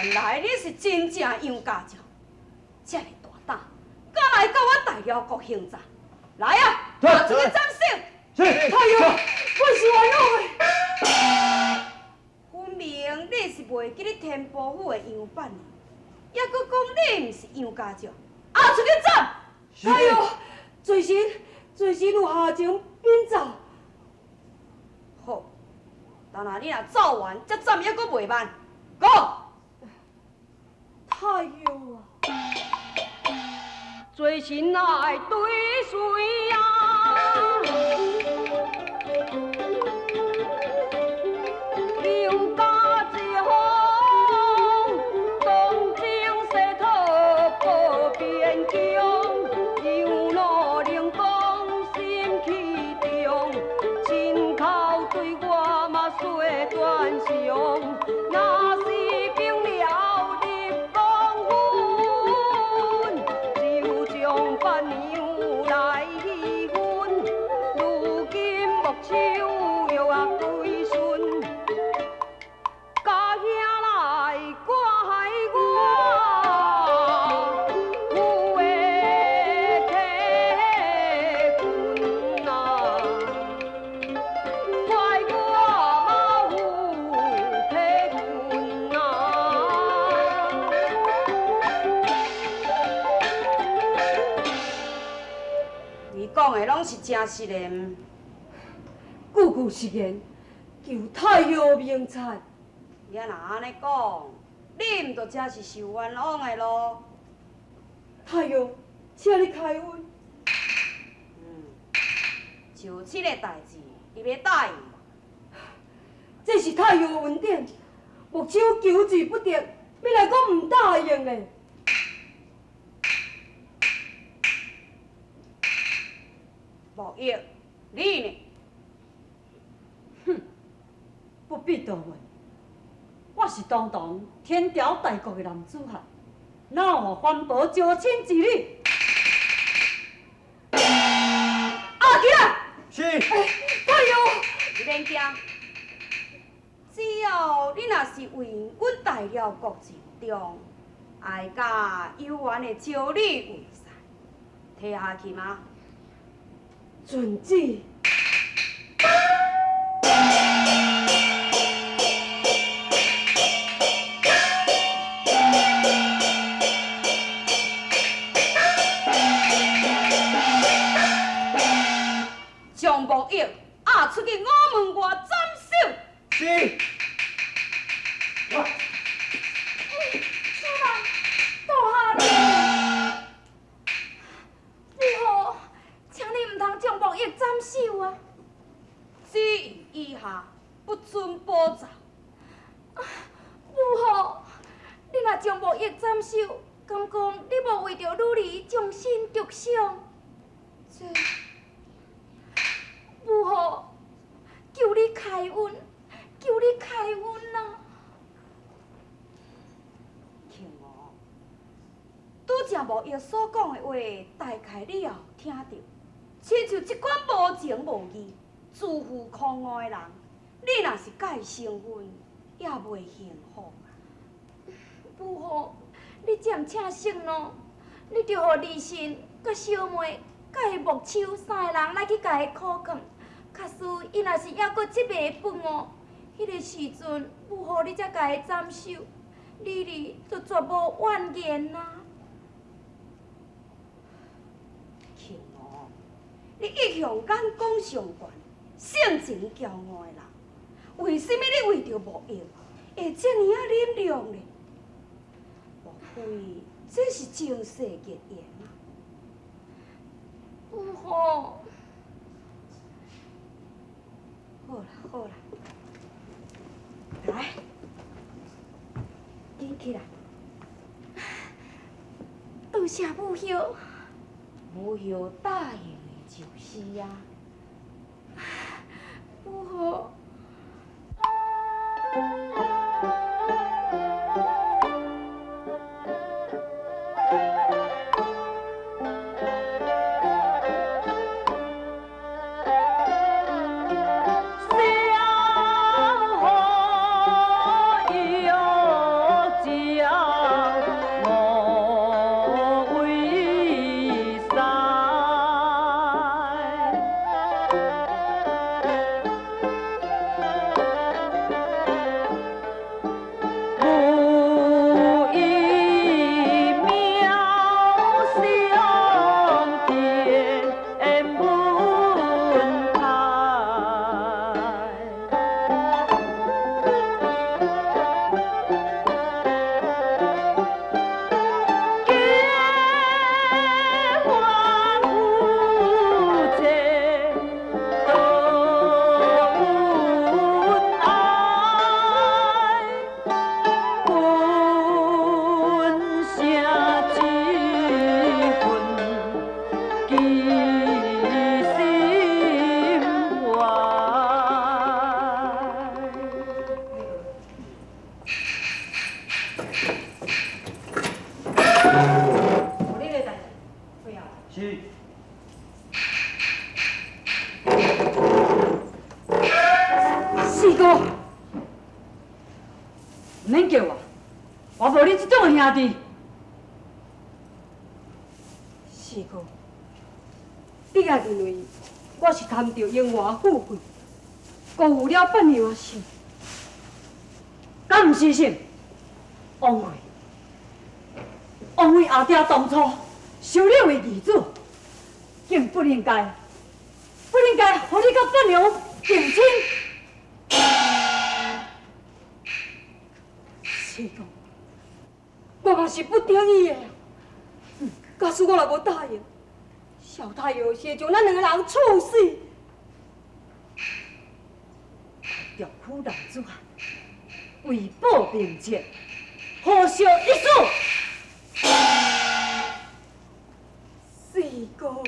原来你是真正杨家将，这么大胆，敢来到我大辽国行诈？来啊，拿出个斩首！是。太爷，我是冤枉的。分明你是袂记你天波府的杨板，还佫讲你毋是杨家将，拿出去斩！太爷，罪臣有下情禀奏。好，等下你若走完，再斩还佫袂慢。讲，太爷啊，罪臣来对谁呀？杨家将，东征西讨保边疆，杨罗令公心气重，亲口对我嘛说断肠，那是兵了立功勋，就将番娘来欺阮，如今木手又对顺。家兄来怪我，有的铁棍啊，怪我嘛有铁棍啊。你讲的拢是真实的，句句实言，求太爷明察。你若安尼讲，你毋就真是受冤枉的咯？太爷，请你开恩。就这个代志，你要答应无？这是太爷的恩典，目睭求之不得，要来讲唔答应的。无益，你呢？哼，不必多问。我是堂堂天朝大国的男子汉，哪有环保招亲之理？起来！是。太爷，你免惊，只要你若是为阮大辽国尽忠，爱甲有缘的招你为婿，提下去吗？遵旨。将木叶押出去午门外斩首。是。斩首啊！旨意以下不准保走。母后，你若将木叶斩首，敢讲你无为着女儿将心着想？这母后，求你开恩，求你开恩啊！庆娥，拄则木叶所讲的话，大概你也有听到。亲像即款无情无义、自负狂傲的人，你若是甲伊成婚，也袂幸福啊。母后，你暂请承诺，你着互李信、甲小妹、甲伊木手三个人来去甲伊苦劝。假使伊若是还阁即卖愤怒，迄个时阵，母后你才甲伊斩首，你哩就绝无怨言啊。庆娥，你一向敢讲上悬，性情骄傲的人，为什么你为着木叶会这么啊忍让呢？莫非这是前世结缘啊？母后，好啦好啦，来，紧起来。多谢母后。母后答应的就是啊。母后。小河有哥，唔免叫我无你这种的兄弟。四哥，你也认为我是贪着荣华富贵，辜负了伯娘的心？敢唔是心？枉为阿爹当初收你为义子，竟不应该，互你甲伯娘定亲。四哥，我嘛是不得已的。假使我若无答应，小太爷是会将咱两个人处死。调苦男子汉，为保名节，何惜一死？四哥。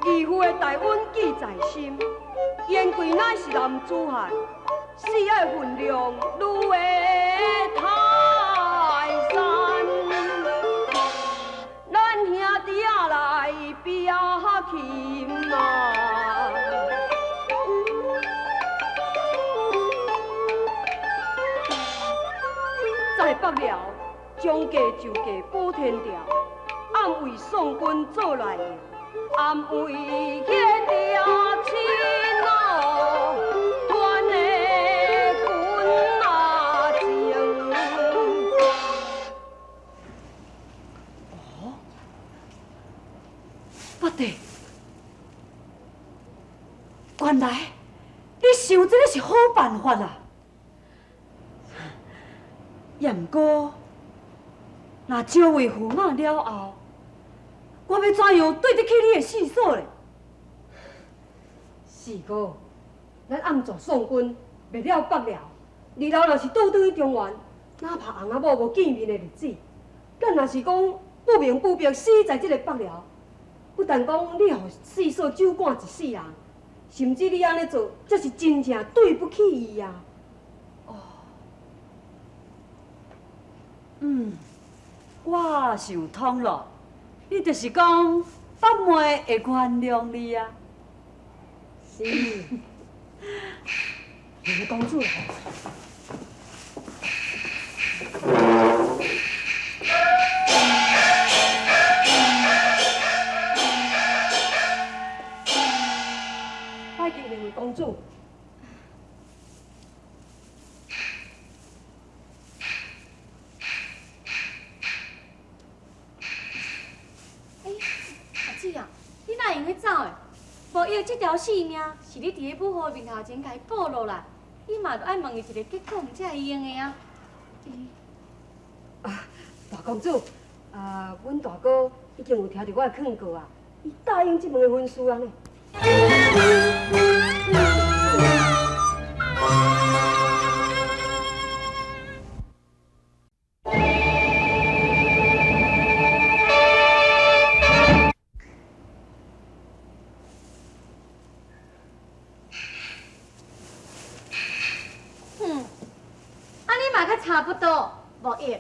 义父的大恩记在心，言贵乃是男子汉，死爱分量愈会泰山。咱兄弟仔来比亲啊！在北辽，将计就计保天条，暗为宋军做来用。暗为迄条亲哦，团的军啊情。哦，不对，原来你想这个是好办法啊！也毋过，若招为驸马了后，我要怎样对得起你的四嫂嘞？是哥，咱暗助宋军灭了北辽，日后若是倒转去中原，哪怕翁仔某无见面的日子，咱若是讲不明不白死在这个北辽，不但讲你互四嫂酒赶一世人，甚至你安尼做，这是真正对不起伊呀！我想通了，你就是讲八妹会原谅你啊？是，两个公主来。拜见两位公主。你哪用去走的？无伊这条性命是你伫个母后面头前甲伊保落来，你嘛着爱问伊一个结果，才会用的啊。大公主，阮大哥已经有听到我的劝告啊，伊答应这门的婚事啊呢。嘛较差不多，无益。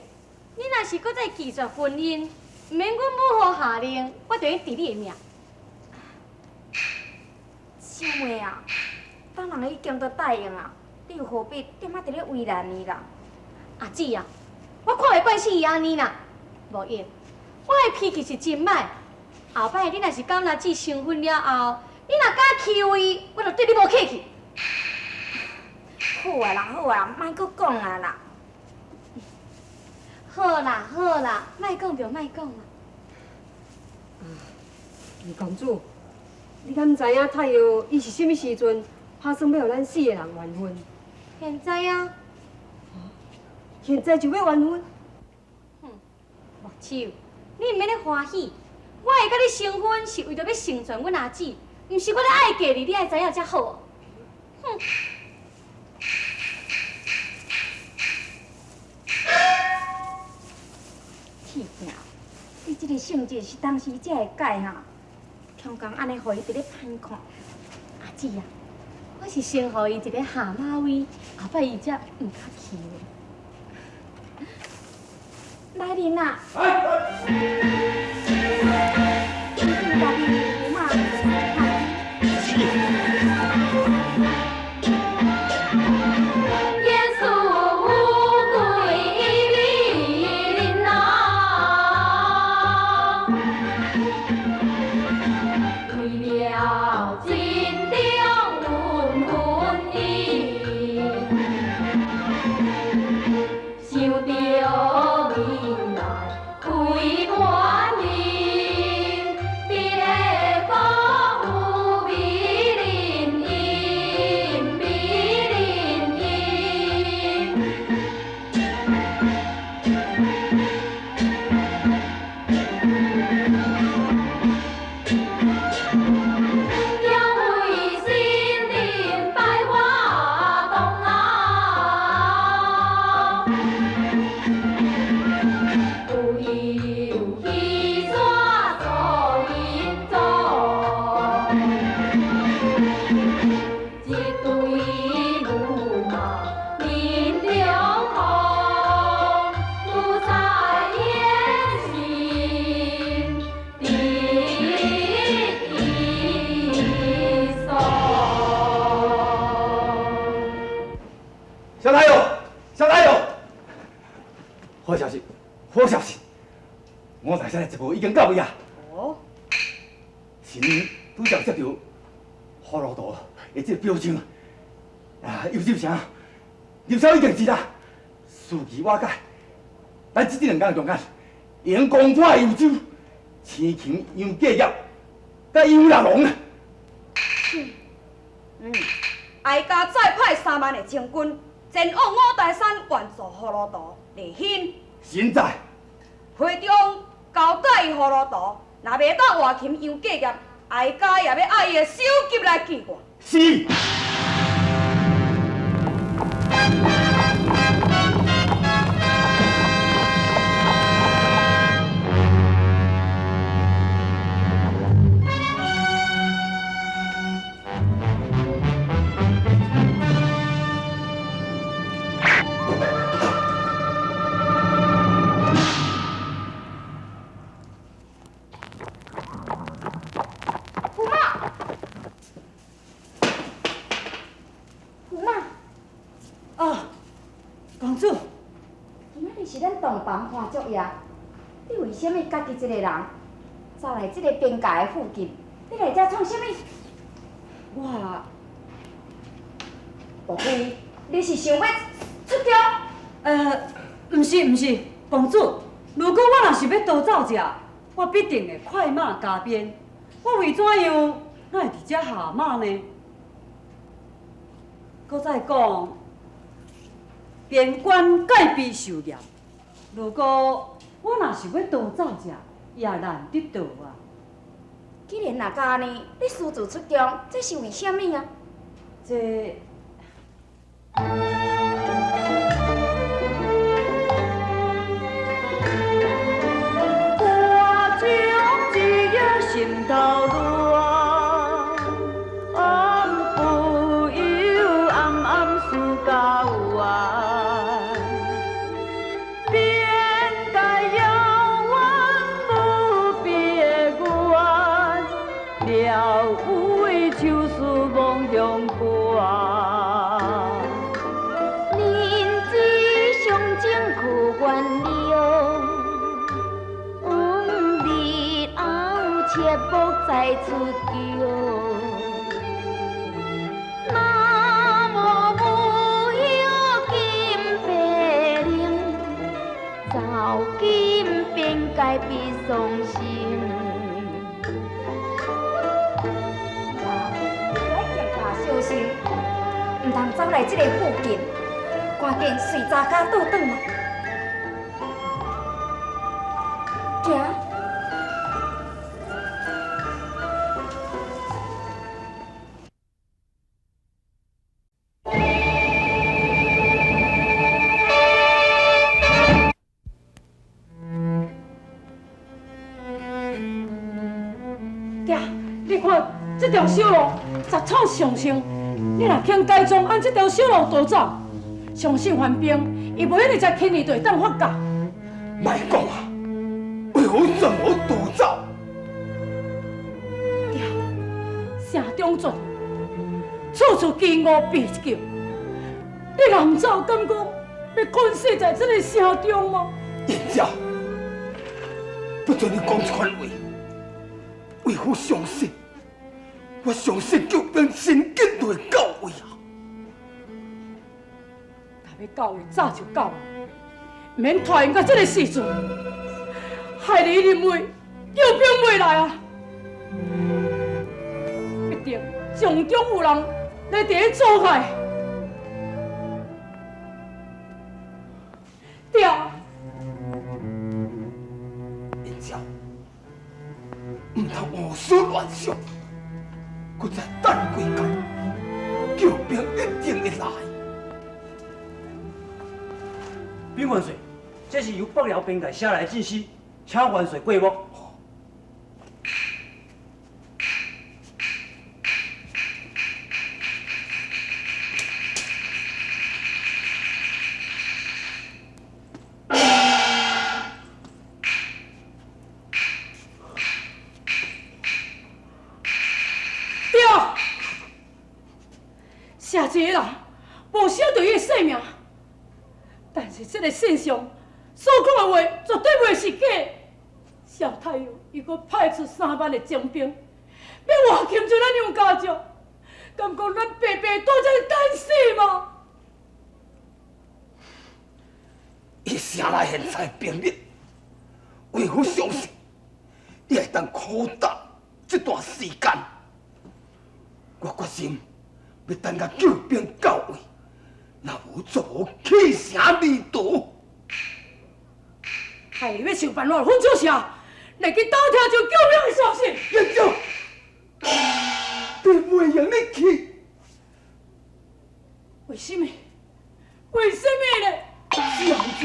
你若是搁再拒绝婚姻，毋免阮母后下令，我就去治你的命。小妹啊，当人已经都答应啊，你又何必点仔伫咧为难伊啦？阿姊啊，我看袂惯死伊安尼啦，无用。我的脾气是真歹，后摆你若是甲阿姊成婚了后，你若敢欺负伊，我就对你无客气。好啊啦，好啊，莫搁讲啊啦。好啦，好啦，莫讲就莫讲啦。二公主，你敢知影太阳伊是什么时阵打算要互咱四个人完婚？现在啊，现在就要完婚？目睭，你毋免咧欢喜，我会甲你成婚是为着要成全阮阿姊，毋是我咧爱嫁你，你爱知影才好。哼！天命，你这个性质是当时才会改哈，强讲安尼，互伊伫咧歹看。阿姊啊，我是先互伊一个下马威，后摆伊才毋较气的。来人啊！好消息，好消息！我台山的节目已经到位啊！哦，新年拄则接到葫芦岛的这个表彰啊，右手城入手已经是啦，事期瓦解。咱这2天中间，用公破右手，青琴杨继业，甲杨立龙啊！哀家再派3万的清军前往五台山援助葫芦岛立兴。现在会中交代伊葫芦岛，若袂当活擒杨继业，哀家也要按伊的首级来记我。是。洞房花烛夜，你为什么家己一个人走来这个边界的附近？你来这创什么？我，宝贝，你是想要出jok？毋是，公主。如果我若是要逃走者，我必定会快马加鞭。我为怎样哪会伫遮下马呢？搁再讲，边关戒必受严。如果我若是要逃走者，也难得到啊。既然若甲安尼，你私自出中，这是为什么啊？这。我将一夜心头乱，暗不由暗暗思交怨。来出叫。南无无有金白灵，走金边界必伤心。来检查小心，唔通走来这个附近，赶紧随查家倒转来。行。爹，你看这条小路杂草上升，你若肯改装按这条小路逃走，相信范冰伊袂迄个只轻易就会当发觉。莫讲啊，为何怎么逃走？爹，城中转，处处惊愕避救，你难走，敢讲要困死在这个城中吗？燕姐，不准你讲这款话。为父相信，我相信救兵神经就会到位啊！若要到位，早就到了，免拖延到这个时阵，害你认为救兵袂来啊！一定从中有人来伫咧阻害。爹，燕姐，唔通胡思乱想，搁再等几天，救兵一定会来。禀元帅，这是由北辽边界下来的信息，请元帅过目。写一个人无小对伊的性命，但是这个信上所讲的话绝对袂是假。小太阳伊阁派出3万的精兵，要活擒住咱杨家将，敢讲咱白白在这等死吗？以城内现在兵力，为父相信，伊会当苦等这段时间。我决心要等甲救兵到位，若无就无弃城而逃。害你要想办法分出城，来去打听就救兵的消息。燕姐，你袂用你去，为什么？为什么呢？小子，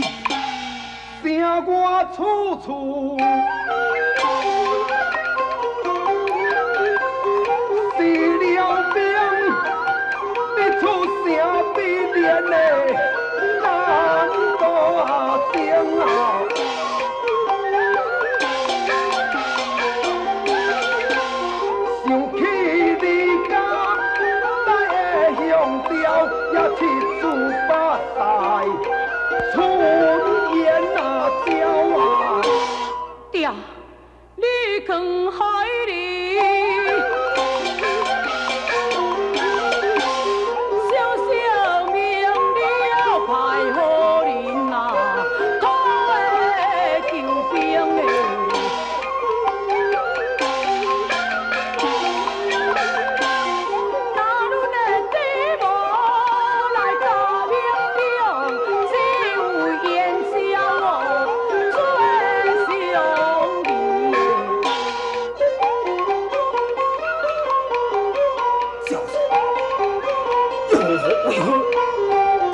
城外处处是了兵，你出城必然的难大声啊！想起你家在的香调，也七祖八代，春燕啊鸟啊，爹，你藏海里，小小命了派好人啊，土的救兵的。那阮的地无来打命中，只有烟消我最相依。小子，用何为好？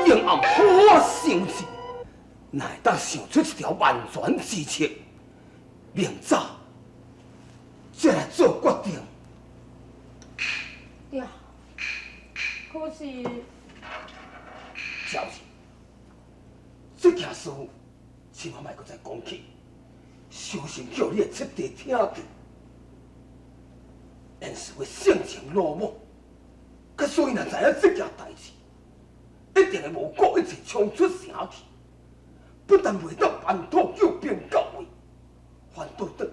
用暗好生气，哪会当想出一条万全之策？明早再来做决定。爹，可是小子，这件事千万莫搁再讲起，小心叫你的七弟听见。因是会性情落寞，佮所以若知影这件代志，一定会无顾一切冲出城去，不但袂当办妥救兵到位，反倒得